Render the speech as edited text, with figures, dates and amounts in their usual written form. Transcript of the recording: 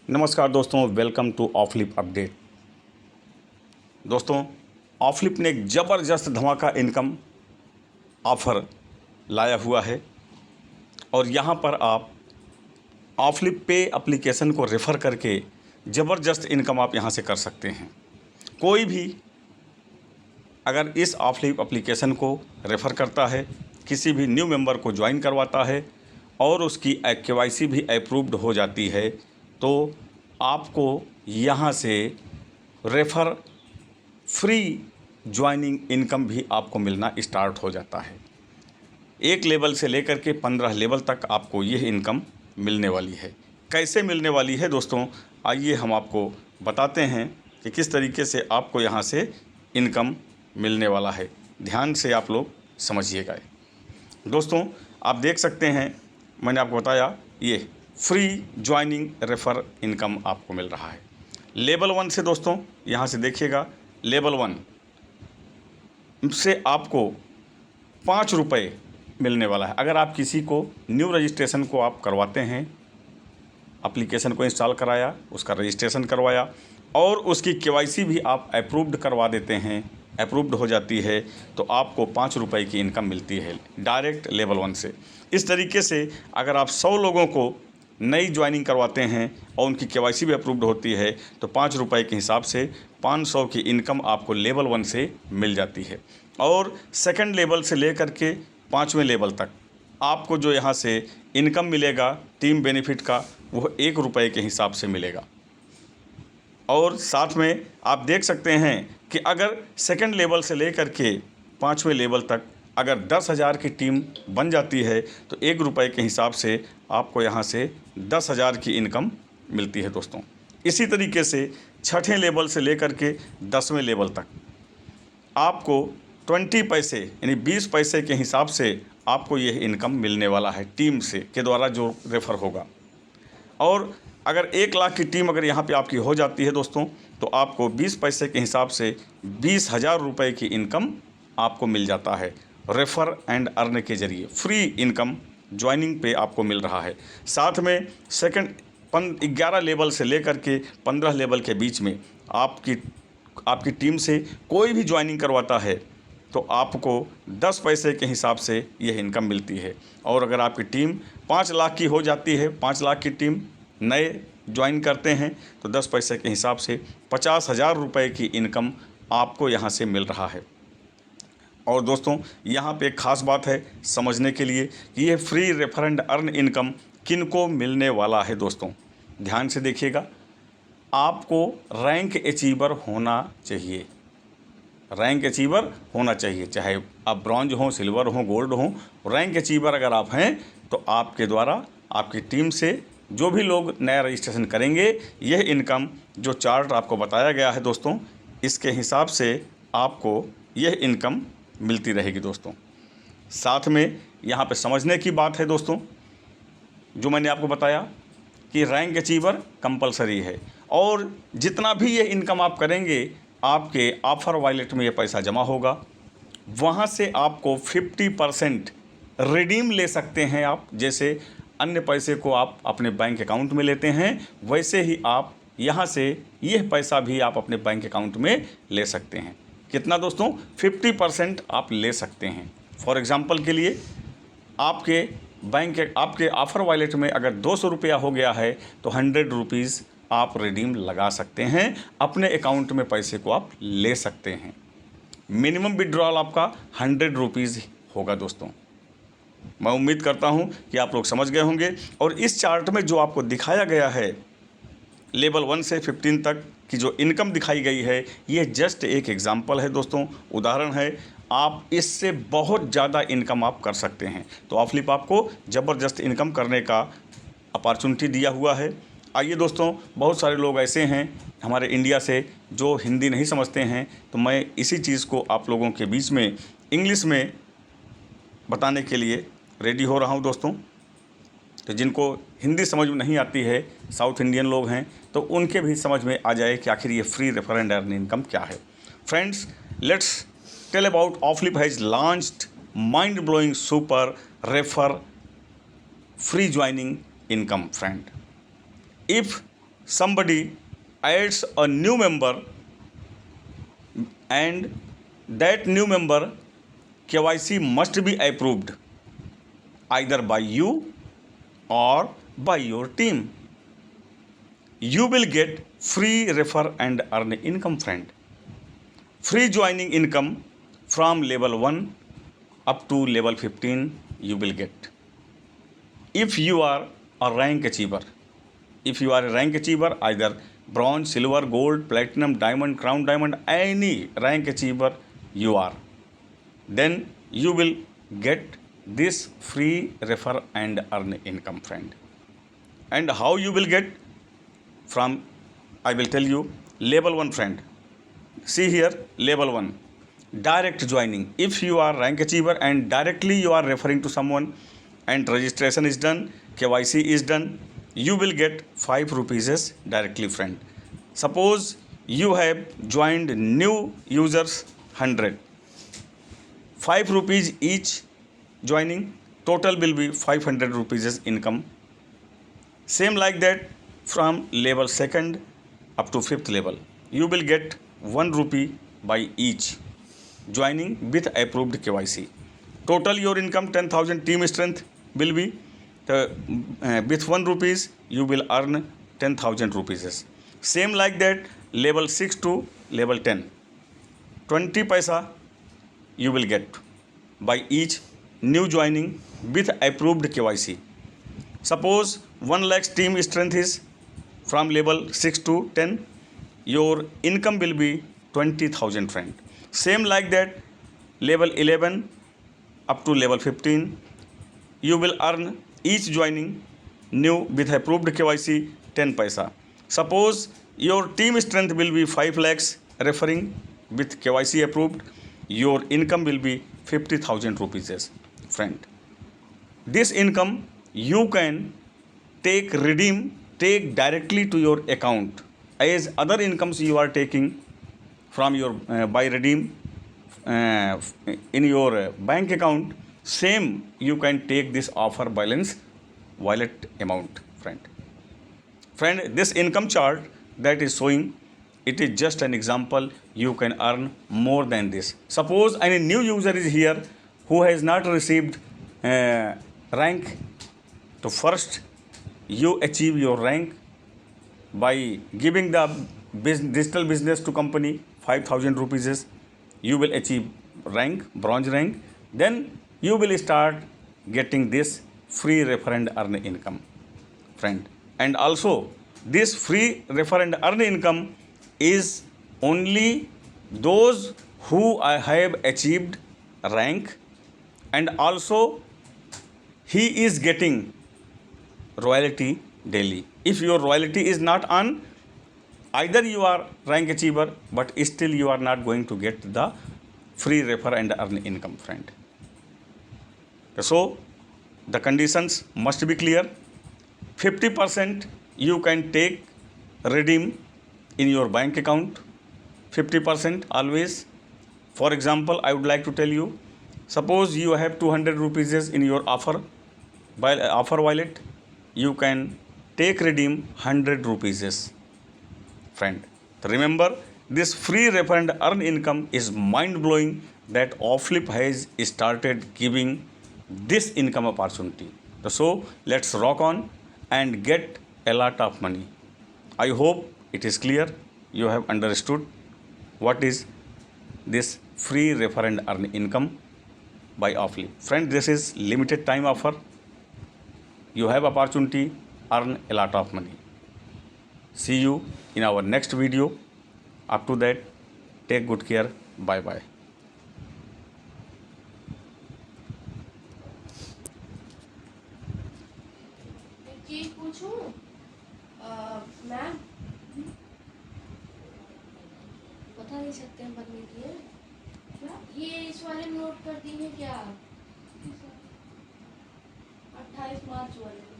नमस्कार दोस्तों, welcome to ऑफलिप update. दोस्तों, ऑफलिप ने एक ज़बरदस्त धमाका इनकम ऑफ़र लाया हुआ है और यहाँ पर आप ऑफलिप पे एप्लीकेशन को रेफ़र करके ज़बरदस्त इनकम आप यहाँ से कर सकते हैं। कोई भी अगर इस ऑफलिप एप्लीकेशन को रेफ़र करता है, किसी भी न्यू मेंबर को ज्वाइन करवाता है और उसकी केवाईसी भी अप्रूव्ड हो जाती है, तो आपको यहाँ से रेफ़र फ्री ज्वाइनिंग इनकम भी आपको मिलना स्टार्ट हो जाता है। 1 लेवल से लेकर के 15 लेवल तक आपको यह इनकम मिलने वाली है। कैसे मिलने वाली है दोस्तों, आइए हम आपको बताते हैं कि किस तरीके से आपको यहाँ से इनकम मिलने वाला है। ध्यान से आप लोग समझिएगा। दोस्तों, आप देख सकते हैं, मैंने आपको बताया ये फ्री ज्वाइनिंग रेफ़र इनकम आपको मिल रहा है। लेवल 1 से दोस्तों यहाँ से देखिएगा, लेवल 1 से आपको 5 रुपये मिलने वाला है। अगर आप किसी को न्यू रजिस्ट्रेशन को आप करवाते हैं, एप्लीकेशन को इंस्टॉल कराया, उसका रजिस्ट्रेशन करवाया और उसकी केवाईसी भी आप अप्रूव्ड करवा देते हैं, अप्रूव्ड हो जाती है, तो आपको 5 रुपये की इनकम मिलती है डायरेक्ट लेवल 1 से। इस तरीके से अगर आप 100 लोगों को नई ज्वाइनिंग करवाते हैं और उनकी केवाईसी भी अप्रूव्ड होती है, तो 5 रुपये के हिसाब से 500 की इनकम आपको लेवल 1 से मिल जाती है। और सेकंड लेवल से लेकर के 5वें लेवल तक आपको जो यहाँ से इनकम मिलेगा टीम बेनिफिट का, वो 1 रुपये के हिसाब से मिलेगा। और साथ में आप देख सकते हैं कि अगर सेकंड लेवल से लेकर के 5वें लेवल तक अगर 10,000 की टीम बन जाती है, तो 1 रुपये के हिसाब से आपको यहाँ से 10,000 की इनकम मिलती है दोस्तों। इसी तरीके से 6ठे लेवल से लेकर के 10वें लेवल तक आपको 20 पैसे यानी 20 पैसे के हिसाब से आपको यह इनकम मिलने वाला है टीम से के द्वारा जो रेफ़र होगा। और अगर 1 लाख की टीम अगर यहाँ पे आपकी हो जाती है दोस्तों, तो आपको 20 पैसे के हिसाब से 20,000 रुपये की इनकम आपको मिल जाता है। रेफ़र एंड अर्न के ज़रिए फ्री इनकम ज्वाइनिंग पे आपको मिल रहा है। साथ में सेकंड 11 लेवल से लेकर के 15 लेवल के बीच में आपकी टीम से कोई भी ज्वाइनिंग करवाता है, तो आपको 10 पैसे के हिसाब से यह इनकम मिलती है। और अगर आपकी टीम 5 लाख की हो जाती है, 5 लाख की टीम नए ज्वाइन करते हैं, तो 10 पैसे के हिसाब से 50,000 रुपये की इनकम आपको यहाँ से मिल रहा है। और दोस्तों, यहाँ पे एक ख़ास बात है समझने के लिए कि ये free refer and earn income किनको मिलने वाला है दोस्तों, ध्यान से देखिएगा। आपको रैंक अचीवर होना चाहिए, रैंक अचीवर होना चाहिए, चाहे आप ब्रॉन्ज हो, सिल्वर हो, गोल्ड हो। रैंक अचीवर अगर आप हैं, तो आपके द्वारा आपकी टीम से जो भी लोग नया रजिस्ट्रेशन करेंगे, यह इनकम जो चार्ट आपको बताया गया है दोस्तों, इसके हिसाब से आपको यह इनकम मिलती रहेगी दोस्तों। साथ में यहाँ पे समझने की बात है दोस्तों, जो मैंने आपको बताया कि रैंक अचीवर कंपलसरी है और जितना भी ये इनकम आप करेंगे, आपके ऑफ़र वॉलेट में ये पैसा जमा होगा। वहाँ से आपको 50% रिडीम ले सकते हैं आप। जैसे अन्य पैसे को आप अपने बैंक अकाउंट में लेते हैं, वैसे ही आप यहाँ से यह पैसा भी आप अपने बैंक अकाउंट में ले सकते हैं। कितना दोस्तों? 50% आप ले सकते हैं। फॉर एग्ज़ाम्पल के लिए आपके ऑफ़र वॉलेट में अगर 200 रुपया हो गया है, तो 100 रुपीज़ आप रिडीम लगा सकते हैं, अपने अकाउंट में पैसे को आप ले सकते हैं। मिनिमम विड्रॉल आपका 100 रुपीज़ होगा दोस्तों। मैं उम्मीद करता हूं कि आप लोग समझ गए होंगे। और इस चार्ट में जो आपको दिखाया गया है लेवल 1 से 15 तक की जो इनकम दिखाई गई है, ये जस्ट एक एग्जाम्पल है दोस्तों, उदाहरण है। आप इससे बहुत ज़्यादा इनकम आप कर सकते हैं। तो ऑफलिप आपको ज़बरदस्त इनकम करने का अपॉर्चुनिटी दिया हुआ है। आइए दोस्तों, बहुत सारे लोग ऐसे हैं हमारे इंडिया से जो हिंदी नहीं समझते हैं, तो मैं इसी चीज़ को आप लोगों के बीच में इंग्लिश में बताने के लिए रेडी हो रहा हूं दोस्तों। तो जिनको हिंदी समझ में नहीं आती है, साउथ इंडियन लोग हैं, तो उनके भी समझ में आ जाए कि आखिर ये free refer and earn income क्या है। Friends, let's tell about Offlip has launched mind blowing super refer free joining income friend. If somebody adds a new member and that new member KYC must be approved either by you or by your team. You will get free refer and earn income, friend. Free joining income from level 1 up to level 15 you will get. If you are a rank achiever, either bronze, silver, gold, platinum, diamond, crown diamond, any rank achiever you are, then you will get this free refer and earn income, friend. And how you will get? From, I will tell you, level 1, friend. See here, level 1, direct joining. If you are rank achiever and directly you are referring to someone and registration is done, KYC is done, you will get 5 rupees directly, friend. Suppose you have joined new users 100, 5 rupees each joining, total will be 500 rupees income. Same like that, from level 2nd up to 5th level, you will get 1 rupee by each joining with approved KYC. Total your income 10,000 team strength will be, with 1 rupees you will earn 10,000 rupees. Same like that, level 6 to level 10, 20 paisa you will get by each new joining with approved KYC. Suppose 1 lakh team strength is from level 6 to 10, your income will be 20,000, friend. Same like that, level 11 up to level 15, you will earn each joining new with approved KYC 10 paisa. Suppose your team strength will be 5 lakhs referring with KYC approved, your income will be 50,000 rupees, friend. This income you can take directly to your account, as other incomes you are taking from your by redeem in your bank account. Same you can take this offer balance wallet amount, friend. This income chart that is showing, it is just an example. You can earn more than this. Suppose any new user is here who has not received rank, so first you achieve your rank by giving the digital business to company 5,000 rupees. You will achieve rank, bronze rank. Then you will start getting this free refer and earn income, friend. And also this free refer and earn income is only those who have achieved rank, and also he is getting royalty daily. If your royalty is not on, either you are rank achiever but still you are not going to get the free refer and earn income, friend. So the conditions must be clear. 50% you can take redeem in your bank account, 50% always. For example, I would like to tell you, suppose you have 200 rupees in your offer wallet, you can take redeem 100 rupees, friend. Remember, this free refer and earn income is mind blowing that Offlip has started giving this income opportunity. So let's rock on and get a lot of money. I hope it is clear. You have understood what is this free refer and earn income by Offlip. Friend, this is limited time offer. You have opportunity, earn a lot of money. See you in our next video. Up to that, take good care. Bye bye. एक चीज पूछूं ma'am, बता नहीं सकते हैं बनने की है क्या? ये इस वाले नोट कर दी है क्या? 28 मार्च वाले